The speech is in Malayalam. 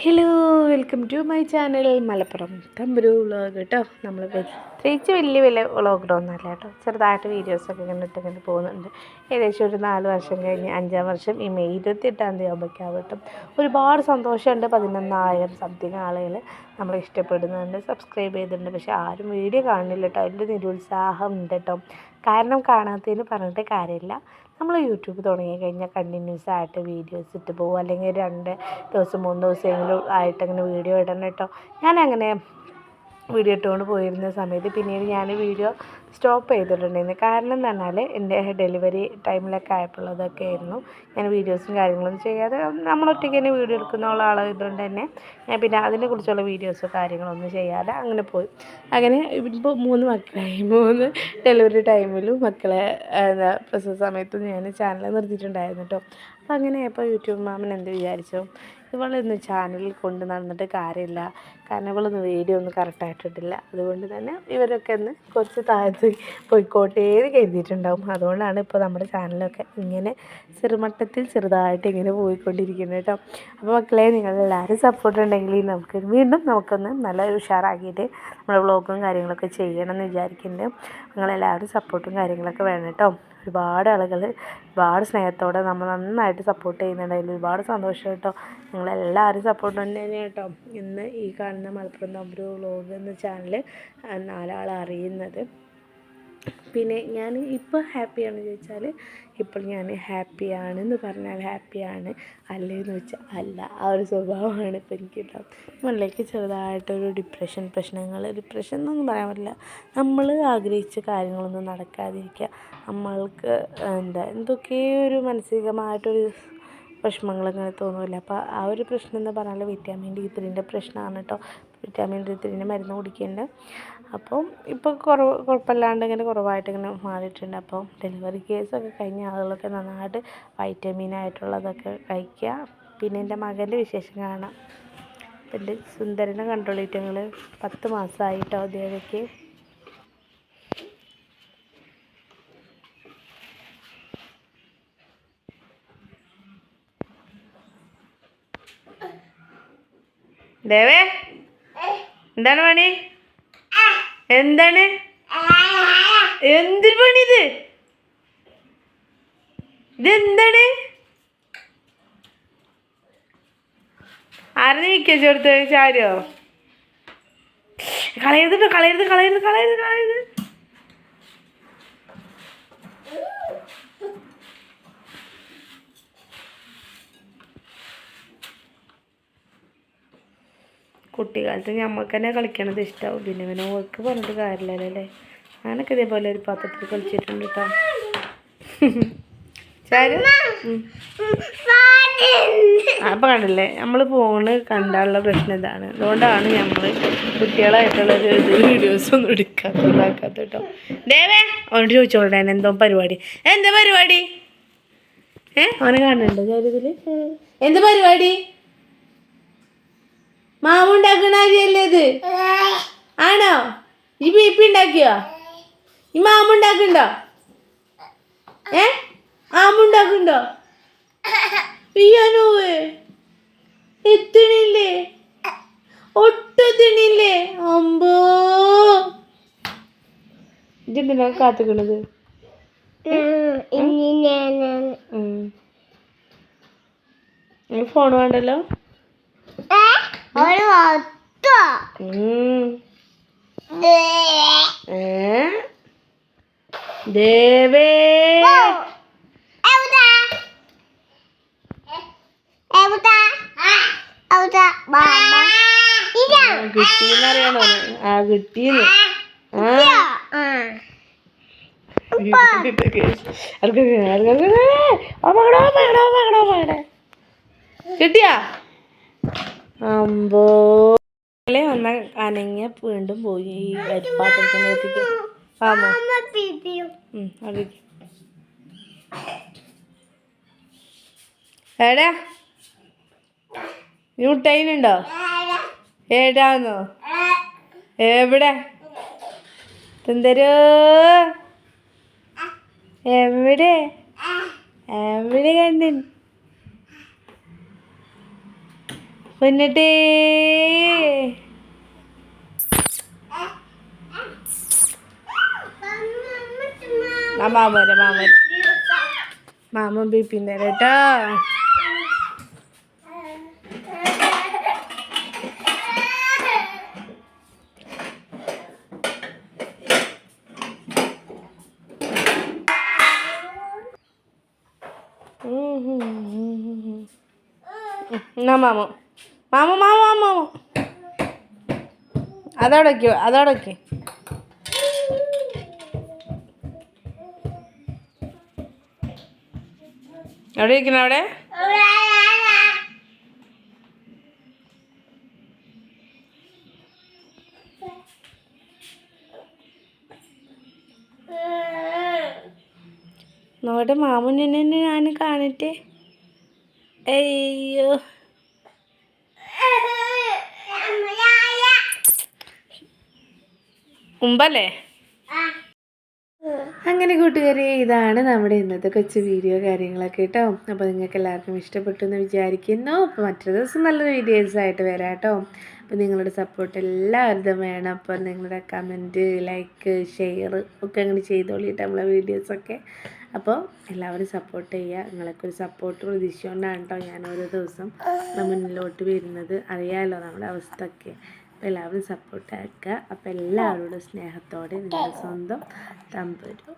Hello, welcome to my channel Malappuram Thamburu vlog കേട്ടോ. നമ്മൾ പ്രത്യേകിച്ച് വലിയ വ്ളോഗൊന്നുമല്ല കേട്ടോ, ചെറുതായിട്ട് വീഡിയോസൊക്കെ ഇങ്ങനെ പോകുന്നുണ്ട്. ഏകദേശം ഒരു 4 വർഷം കഴിഞ്ഞ് 5-ാം വർഷം ഈ മെയ് 28-ാം തീയതി ആകുമ്പോഴേക്കാവട്ടും. ഒരുപാട് സന്തോഷമുണ്ട്. 11,000 സംതിങ് ആളുകൾ നമ്മളെ ഇഷ്ടപ്പെടുന്നുണ്ട്, സബ്സ്ക്രൈബ് ചെയ്തിട്ടുണ്ട്. പക്ഷെ ആരും വീഡിയോ കാണുന്നില്ല കേട്ടോ. അതിൻ്റെ നിരുത്സാഹം ഉണ്ട് കേട്ടോ. കാരണം കാണാത്തതിന് പറഞ്ഞിട്ട് കാര്യമില്ല. നമ്മൾ യൂട്യൂബ് തുടങ്ങി കഴിഞ്ഞാൽ കണ്ടിന്യൂസ് ആയിട്ട് വീഡിയോസ് ഇട്ട് പോകും, അല്ലെങ്കിൽ 2 ദിവസം 3 ദിവസമെങ്കിലും ആയിട്ടങ്ങനെ വീഡിയോ ഇടണം കേട്ടോ. ഞാനങ്ങനെ വീഡിയോ ഇട്ടുകൊണ്ട് പോയിരുന്ന സമയത്ത് പിന്നീട് ഞാൻ വീഡിയോ സ്റ്റോപ്പ് ചെയ്തിട്ടുണ്ടായിരുന്നു. കാരണം എന്ന് പറഞ്ഞാൽ എൻ്റെ ഡെലിവറി ടൈമിലൊക്കെ ആയപ്പോഴതൊക്കെ ആയിരുന്നു. ഞാൻ വീഡിയോസും കാര്യങ്ങളൊന്നും ചെയ്യാതെ നമ്മളൊറ്റയ്ക്ക് തന്നെ വീഡിയോ എടുക്കുന്ന ആളായതുകൊണ്ട് തന്നെ ഞാൻ പിന്നെ അതിനെക്കുറിച്ചുള്ള വീഡിയോസോ കാര്യങ്ങളൊന്നും ചെയ്യാതെ അങ്ങനെ പോയി. അങ്ങനെ ഇപ്പോൾ 3 മക്കളായി. 3 ഡെലിവറി ടൈമിലും മക്കളെ പ്രസവ സമയത്തും ഞാൻ ചാനൽ നിർത്തിയിട്ടുണ്ടായിരുന്നു കേട്ടോ. അപ്പോൾ അങ്ങനെ ഇപ്പോൾ യൂട്യൂബ് മാമൻ എന്ത് വിചാരിച്ചു, ഇവളൊന്നും ചാനലിൽ കൊണ്ട് നടന്നിട്ട് കാര്യമില്ല, കാരണം ഇവളൊന്നും വീഡിയോ ഒന്നും കറക്റ്റായിട്ടിട്ടില്ല. അതുകൊണ്ട് തന്നെ ഇവരൊക്കെ ഒന്ന് കുറച്ച് താഴ്ത്തി പോയിക്കോട്ടേന്ന് കരുതിയിട്ടുണ്ടാവും. അതുകൊണ്ടാണ് ഇപ്പോൾ നമ്മുടെ ചാനലൊക്കെ ഇങ്ങനെ ചെറുമട്ടത്തിൽ ചെറുതായിട്ട് ഇങ്ങനെ പോയിക്കൊണ്ടിരിക്കുന്നത് കേട്ടോ. അപ്പോൾ മക്കളെ, നിങ്ങളെല്ലാവരും സപ്പോർട്ട് ഉണ്ടെങ്കിൽ നമുക്കൊന്ന് നല്ല ഉഷാറാക്കിയിട്ട് നമ്മുടെ വ്ളോഗും കാര്യങ്ങളൊക്കെ ചെയ്യണമെന്ന് വിചാരിക്കുന്നുണ്ട്. നിങ്ങളെല്ലാവരും സപ്പോർട്ടും കാര്യങ്ങളൊക്കെ വേണം കേട്ടോ. ഒരുപാട് ആളുകൾ ഒരുപാട് സ്നേഹത്തോടെ നമ്മൾ നന്നായിട്ട് സപ്പോർട്ട് ചെയ്യുന്നുണ്ട്. അതിൽ ഒരുപാട് സന്തോഷം കേട്ടോ. നിങ്ങളെല്ലാവരും സപ്പോർട്ട് തന്നെയാണ് കേട്ടോ ഇന്ന് ഈ കാണുന്ന മലപ്പുറം തമ്പുരു വ്ളോഗ് എന്ന ചാനൽ 4 ആൾ അറിയുന്നത്. പിന്നെ ഞാൻ ഇപ്പോൾ ഹാപ്പിയാണെന്ന് ചോദിച്ചാൽ ഇപ്പോൾ ഞാൻ ഹാപ്പിയാണെന്ന് പറഞ്ഞാൽ ഹാപ്പിയാണ്, അല്ലേന്ന് വെച്ചാൽ അല്ല. ആ ഒരു സ്വഭാവമാണ് ഇപ്പോൾ എനിക്കുണ്ടാവും. മുന്നിലേക്ക് ചെറുതായിട്ടൊരു ഡിപ്രഷൻ എന്നൊന്നും പറയാൻ പറ്റില്ല. നമ്മൾ ആഗ്രഹിച്ച കാര്യങ്ങളൊന്നും നടക്കാതിരിക്കുക, നമ്മൾക്ക് എന്തൊക്കെയോ ഒരു മാനസികമായിട്ടൊരു വിഷമങ്ങളിങ്ങനെ തോന്നില്ല. അപ്പോൾ ആ ഒരു പ്രശ്നം എന്ന് പറഞ്ഞാൽ വിറ്റാമിൻ D3ൻ്റെ പ്രശ്നമാണ് കേട്ടോ. വിറ്റാമിൻ D3ൻ്റെ മരുന്ന് കുടിക്കുന്നുണ്ട്. അപ്പോൾ ഇപ്പോൾ കുഴപ്പമില്ലാണ്ട് ഇങ്ങനെ കുറവായിട്ട് ഇങ്ങനെ മാറിയിട്ടുണ്ട്. അപ്പോൾ ഡെലിവറി കേസൊക്കെ കഴിഞ്ഞ ആളുകളൊക്കെ നന്നായിട്ട് വൈറ്റമിനായിട്ടുള്ളതൊക്കെ കഴിക്കുക. പിന്നെ എൻ്റെ മകൻ്റെ വിശേഷം കാണാം. അപ്പം എൻ്റെ സുന്ദരനെ കണ്ടോളിയിട്ട് നിങ്ങൾ. 10 മാസമായിട്ടോ ദേവയ്ക്ക്. ദേവേ, എന്താണ് പണി? എന്താണ് എന്തൊരു പണി ഇതെന്താണ്? ആരെ നീക്കിച്ചെടുത്ത് ചാരോ? കളയരുത്. കുട്ടിക്കാലത്ത് ഞമ്മക്ക് തന്നെ കളിക്കണത് ഇഷ്ടമാവും. പിന്നെ ഓർക്ക് പറഞ്ഞിട്ട് കാര്യമില്ലല്ലോ അല്ലേ. ഞാനൊക്കെ ഇതേപോലെ ഒരു പാത്രത്തിൽ കളിച്ചിട്ടുണ്ട് കേട്ടോ. ചാരു അപ്പം കണ്ടില്ലേ, നമ്മൾ ഫോണ് കണ്ടാലുള്ള പ്രശ്നം ഇതാണ്. അതുകൊണ്ടാണ് നമ്മൾ കുട്ടികളായിട്ടുള്ള വീഡിയോസൊന്നും ഇതാക്കാത്ത കേട്ടോ. ദേവേ, അവനോട് ചോദിച്ചോളേ എന്താ പരിപാടി? അവനെ കാണുന്നുണ്ടോ ചാരുതിൽ? എന്ത് പരിപാടി? മാമുണ്ടാക്കണ കാര്യല്ലേ ഇത്? ആണോ? ഈ ബീപ്പി ഉണ്ടാക്കിയോ? ഈ മാമുണ്ടാക്കുന്നുണ്ടോ? ആമുണ്ടാക്കുന്നുണ്ടോ? പിയാനോവേ എത്തണില്ലേ? ഒട്ടത്തിണില്ലേ? അമ്പോ, ഇതെന്തിനാ കാത്തുക്കണത്? ഫോൺ വേണ്ടല്ലോ. ദേവേ, കിട്ടീന്നറിയാണോ? കിട്ടീന്ന്. കിട്ടിയാ? അമ്പോ, വന്ന അനങ്ങിയ വീണ്ടും പോയി ഈ പാത്രത്തിൻ്റെ അടുത്തേക്ക്. എടാ, നീ മുട്ടയിനുണ്ടോ? ഏടാന്നോ? എവിടെ? എന്തരോ എവിടെ കണ്ടു? പൊന്നട്ടേ മാമ ബീപ്പിൻ്റെ കേട്ടോ. എന്നാ മാമു മാമു മാമു മാമു അതോടൊക്കെ അതോടൊക്കെ എവിടെ ഇരിക്കണം അവിടെ? നോടെ മാമുനെ ഞാൻ കാണട്ടെ. അയ്യോ മുമ്പല്ലേ. അങ്ങനെ കൂട്ടുകാരെ, ഇതാണ് നമ്മുടെ ഇന്നത്തെ കൊച്ചു വീഡിയോ കാര്യങ്ങളൊക്കെ കേട്ടോ. അപ്പോൾ നിങ്ങൾക്ക് എല്ലാവർക്കും ഇഷ്ടപ്പെട്ടു എന്ന് വിചാരിക്കുന്നു. അപ്പോൾ മറ്റൊരു ദിവസം നല്ലൊരു വീഡിയോസായിട്ട് വരാം കേട്ടോ. അപ്പോൾ നിങ്ങളുടെ സപ്പോർട്ട് എല്ലാവരും വേണം. അപ്പോൾ നിങ്ങളുടെ കമൻറ്റ്, ലൈക്ക്, ഷെയർ ഒക്കെ അങ്ങനെ ചെയ്തോളിയിട്ട് നമ്മളെ വീഡിയോസൊക്കെ. അപ്പോൾ എല്ലാവരും സപ്പോർട്ട് ചെയ്യുക. നിങ്ങളൊക്കെ ഒരു സപ്പോർട്ട് പ്രതീക്ഷിച്ചുകൊണ്ടാണ് കേട്ടോ ഞാൻ ഓരോ ദിവസം മുന്നിലോട്ട് വരുന്നത്. അറിയാമല്ലോ നമ്മുടെ അവസ്ഥയൊക്കെ. അപ്പോൾ എല്ലാവരും സപ്പോർട്ട് ആക്കുക. അപ്പോൾ എല്ലാവരോടും സ്നേഹത്തോടെ നിങ്ങളുടെ സ്വന്തം തമ്പുരു.